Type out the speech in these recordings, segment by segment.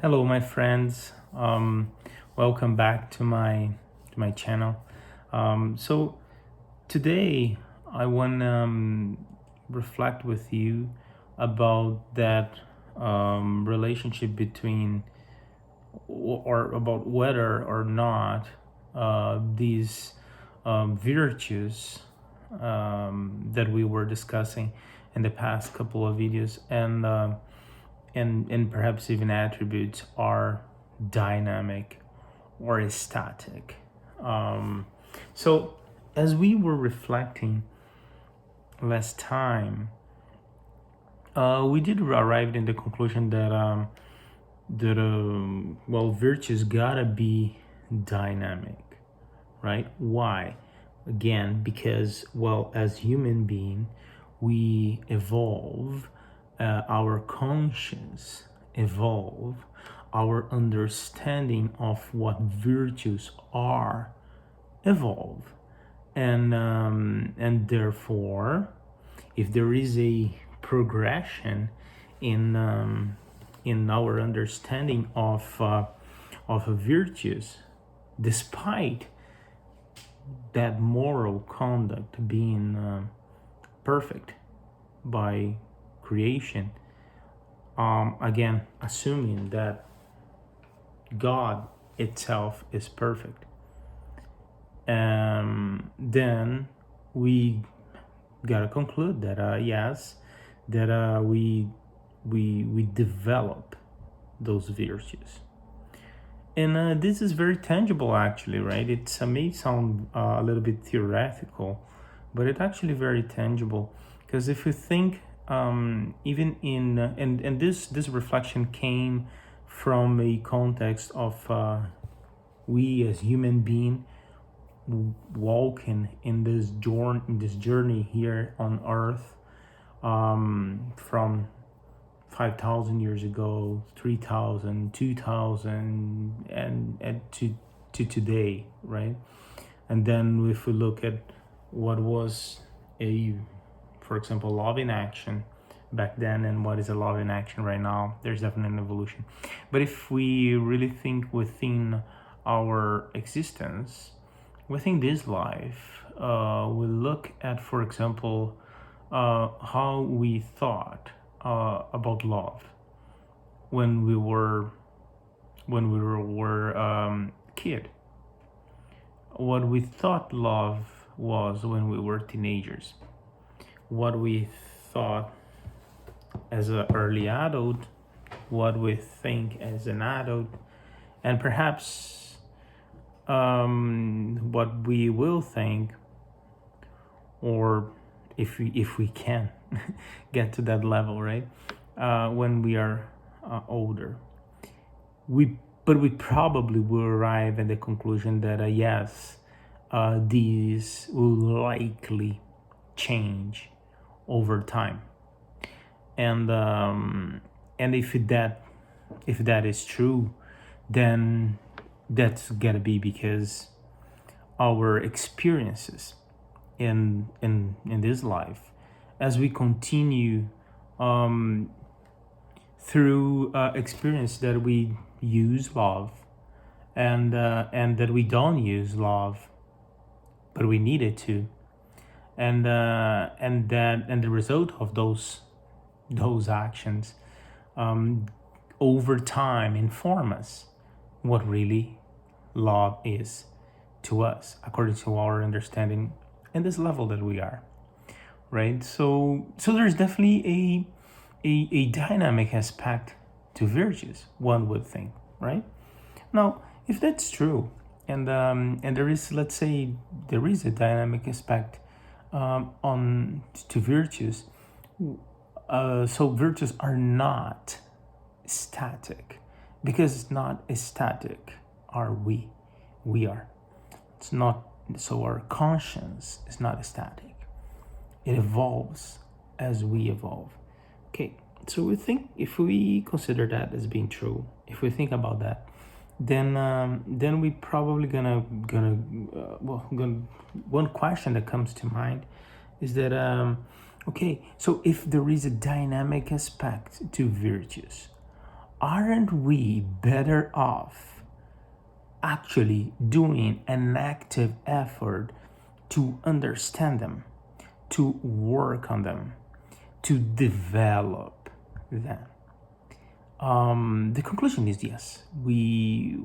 Hello, my friends. Welcome back to my channel. So today I want to reflect with you about that relationship between or about whether or not these virtues that we were discussing in the past couple of videos and perhaps even attributes are dynamic or static. Um, so, as we were reflecting last time, we did arrive in the conclusion that virtues gotta be dynamic, right? Why? Again, because as human being, we evolve, our conscience evolve, our understanding of what virtues are evolve, and therefore, if there is a progression in our understanding of virtues, despite that moral conduct being perfect by creation, again, assuming that God itself is perfect, then we gotta conclude that yes, that we develop those virtues. And this is very tangible, actually, right? It may sound a little bit theoretical, but it's actually very tangible. Because if you think, even in and this reflection came from a context of we as human being walking in this journey here on Earth, from 5,000 years ago, 3,000, 2,000, and to today, right? And then if we look at what was for example, love in action back then and what is a love in action right now, there's definitely an evolution. But if we really think within our existence, within this life, we look at, for example, how we thought about love when we were kid, what we thought love was when we were teenagers, what we thought as an early adult, what we think as an adult, and perhaps what we will think, or if we can get to that level, right? When we are older, but we probably will arrive at the conclusion that yes, these will likely change over time, and if that is true, then that's gotta be because our experiences in this life, as we continue through experience, that we use love, and that we don't use love, but we needed to, and the result of those actions, over time, inform us what really love is to us, according to our understanding in this level that we are, right? So there's definitely a dynamic aspect to virtues, one would think, right? Now, if that's true, and there is, let's say, there is a dynamic aspect on to virtues, so virtues are not static, because it's not static. Are we are, it's not. So our conscience is not static, it evolves as we evolve. Okay, so we think, if we consider that as being true, if we think about that, then we probably gonna one question that comes to mind is that okay, so if there is a dynamic aspect to virtues, aren't we better off actually doing an active effort to understand them, to work on them, to develop them? The conclusion is yes. We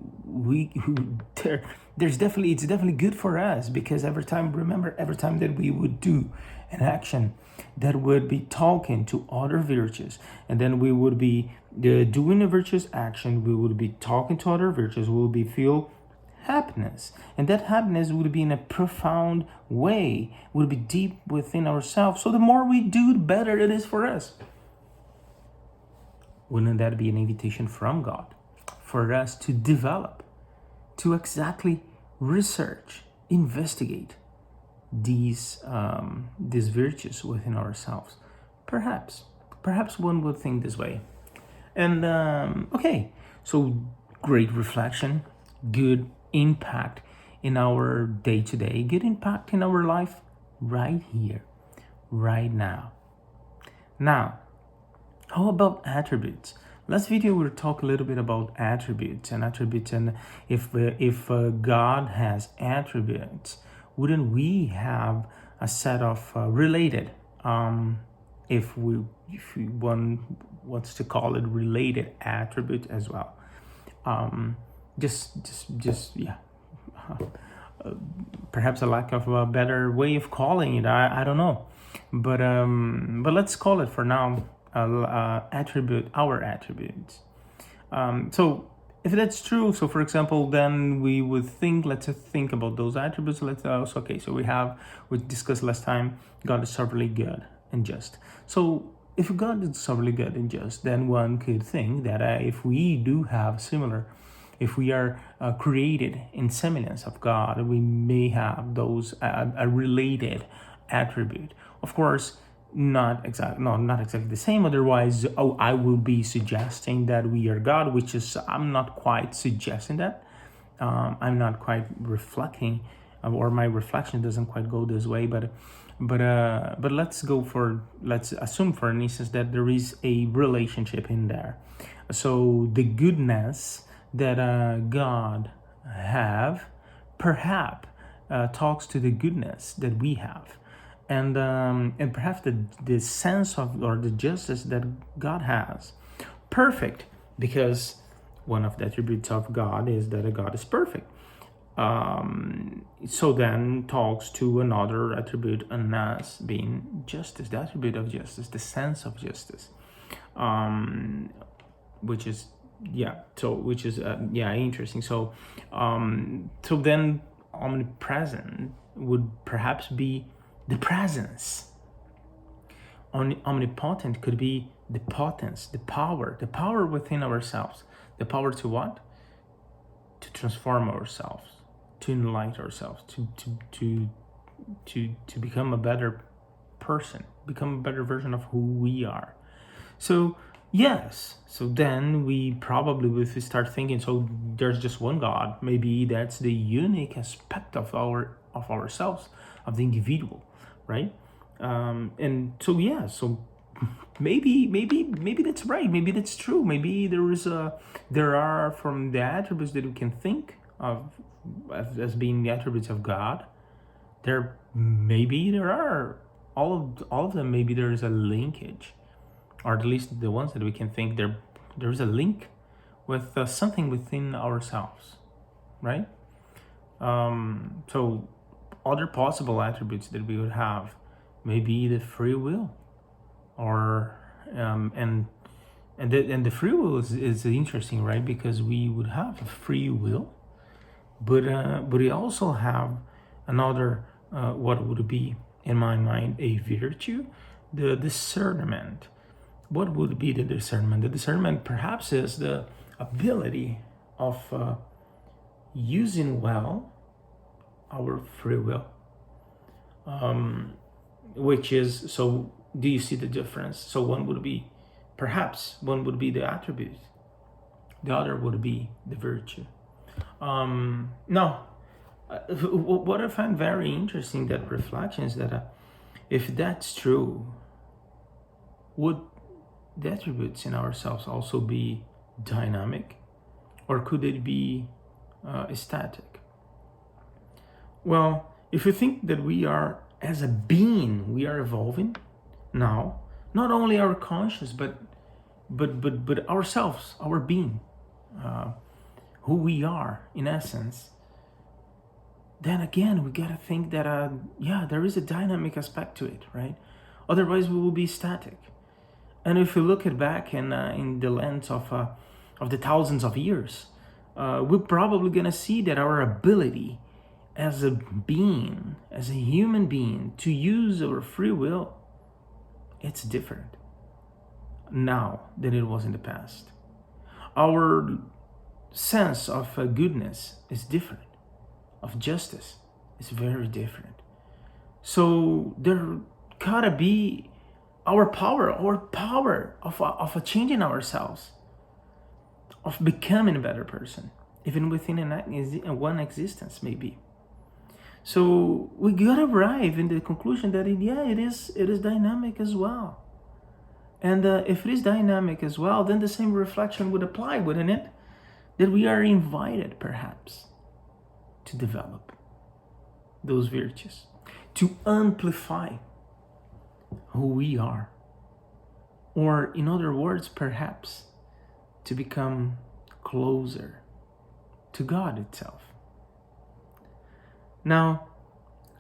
there, there's definitely it's definitely good for us, because every time, remember, every time that we would do an action that would be talking to other virtues, and then we would be doing a virtuous action, we would be talking to other virtues, we would be feel happiness, and that happiness would be in a profound way, would be deep within ourselves. So the more we do, the better it is for us. Wouldn't that be an invitation from God for us to develop, to exactly research, investigate these virtues within ourselves? Perhaps one would think this way. And okay, so great reflection, good impact in our day to day, good impact in our life right here, right now. Now, how about attributes? Last video we'll talk a little bit about attributes, and if God has attributes, wouldn't we have a set of related, if one wants to call it related attribute as well? Just yeah. Perhaps a lack of a better way of calling it. I don't know, but let's call it for now attribute, our attributes. So if that's true, so for example, then we would think, let's think about those attributes. Let's also, okay, so we discussed last time, God is sovereignly good and just. So if God is sovereignly good and just, then one could think that if we do have similar, if we are created in semblance of God, we may have those a related attribute. Of course, not exactly the same. Otherwise, I will be suggesting that we are God, which is, I'm not quite suggesting that. I'm not quite reflecting, or my reflection doesn't quite go this way. But let's assume for an instance that there is a relationship in there. So the goodness that God have perhaps talks to the goodness that we have, and perhaps the sense of, or the justice that God has, perfect, because one of the attributes of God is that God is perfect. So then talks to another attribute in us being justice, the attribute of justice, the sense of justice, which is interesting. So then omnipresent would perhaps be the presence. Omnipotent could be the potence, the power within ourselves. The power to what? To transform ourselves, to enlighten ourselves, to become a better person, become a better version of who we are. So yes, so then we probably, if we start thinking, so there's just one God, maybe that's the unique aspect of ourselves, of the individual, right? And so yeah, so maybe that's right, maybe that's true, maybe there are, from the attributes that we can think of as being the attributes of God, there are all of them, maybe there is a linkage, or at least the ones that we can think, there's a link with something within ourselves, right? So other possible attributes that we would have, maybe the free will, or and the free will is interesting, right? Because we would have a free will, but we also have another, what would be, in my mind, a virtue, the discernment. What would be the discernment? The discernment perhaps is the ability of using well our free will, which is, so do you see the difference? So one would be the attribute, the other would be the virtue. Now, what I find very interesting, that reflection, is that if that's true, would the attributes in ourselves also be dynamic, or could it be static? Well, if you think that we are, as a being, we are evolving now, not only our conscious, but ourselves, our being, uh, who we are in essence, then again we gotta think that yeah, there is a dynamic aspect to it, right? Otherwise, we will be static. And if we look at back in the lens of the thousands of years, we're probably gonna see that our ability as a being, as a human being, to use our free will, it's different now than it was in the past. Our sense of goodness is different, of justice is very different. So there gotta be our power of changing ourselves, of becoming a better person, even within one existence, maybe. So we gotta arrive in the conclusion that it is dynamic as well. And if it is dynamic as well, then the same reflection would apply, wouldn't it? That we are invited, perhaps, to develop those virtues, to amplify who we are. Or, in other words, perhaps, to become closer to God itself. Now,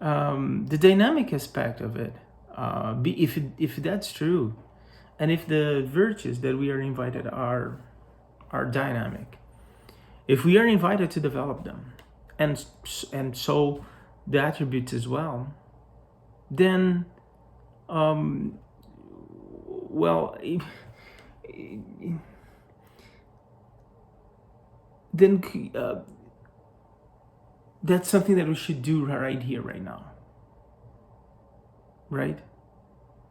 the dynamic aspect of it, if that's true, and if the virtues that we are invited are dynamic, if we are invited to develop them, and so the attributes as well, then well, then that's something that we should do right here, right now. Right?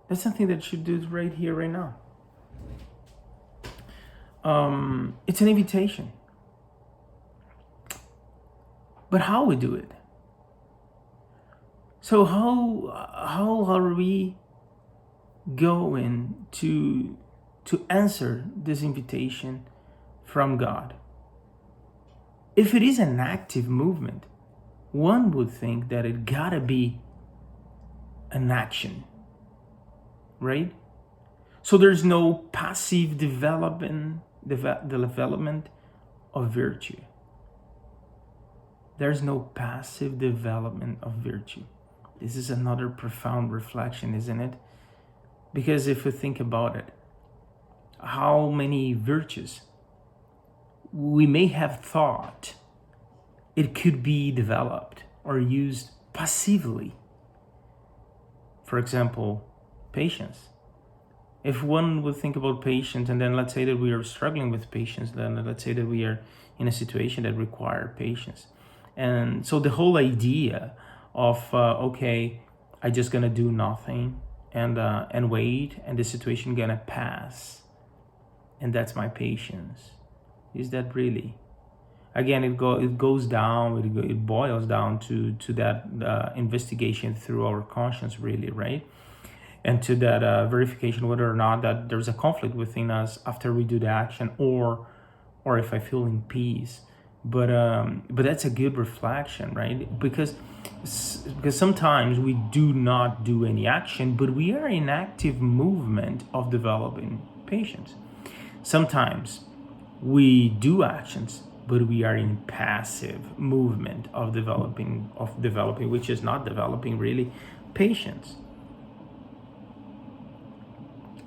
That's something that we should do right here, right now. It's an invitation. But how we do it? So how are we going to answer this invitation from God? If it is an active movement, one would think that it gotta be an action, right? So there's no passive development of virtue. There's no passive development of virtue. This is another profound reflection, isn't it? Because if you think about it, how many virtues we may have thought it could be developed or used passively. For example, patience. If one would think about patience, and then let's say that we are struggling with patience, then let's say that we are in a situation that requires patience. And so the whole idea of, okay, I just gonna do nothing and wait, and the situation gonna pass, and that's my patience. Is that really? Again, it goes down, it boils down to that investigation through our conscience, really, right? And to that verification whether or not that there's a conflict within us after we do the action, or if I feel in peace. But that's a good reflection, right? Because sometimes we do not do any action, but we are in active movement of developing patience. Sometimes we do actions, but we are in passive movement of developing, which is not developing really patience.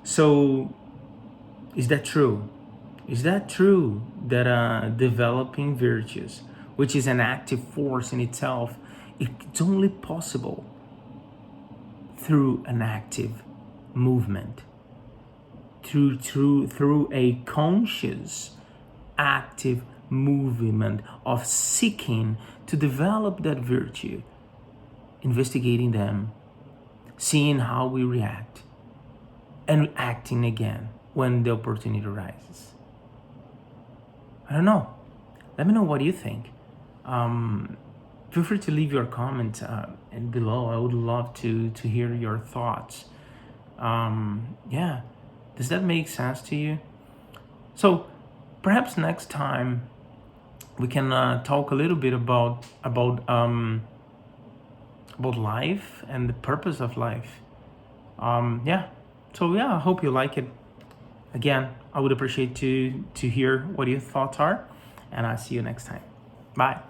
So, is that true? Is that true that developing virtues, which is an active force in itself, it's only possible through an active movement, through a conscious, active movement of seeking to develop that virtue, investigating them, seeing how we react, and acting again when the opportunity arises. I don't know. Let me know what you think. Feel free to leave your comment and below. I would love to hear your thoughts. Yeah, does that make sense to you? So perhaps next time we can talk a little bit about life and the purpose of life. Yeah. So yeah, I hope you like it. Again, I would appreciate to hear what your thoughts are, and I'll see you next time. Bye.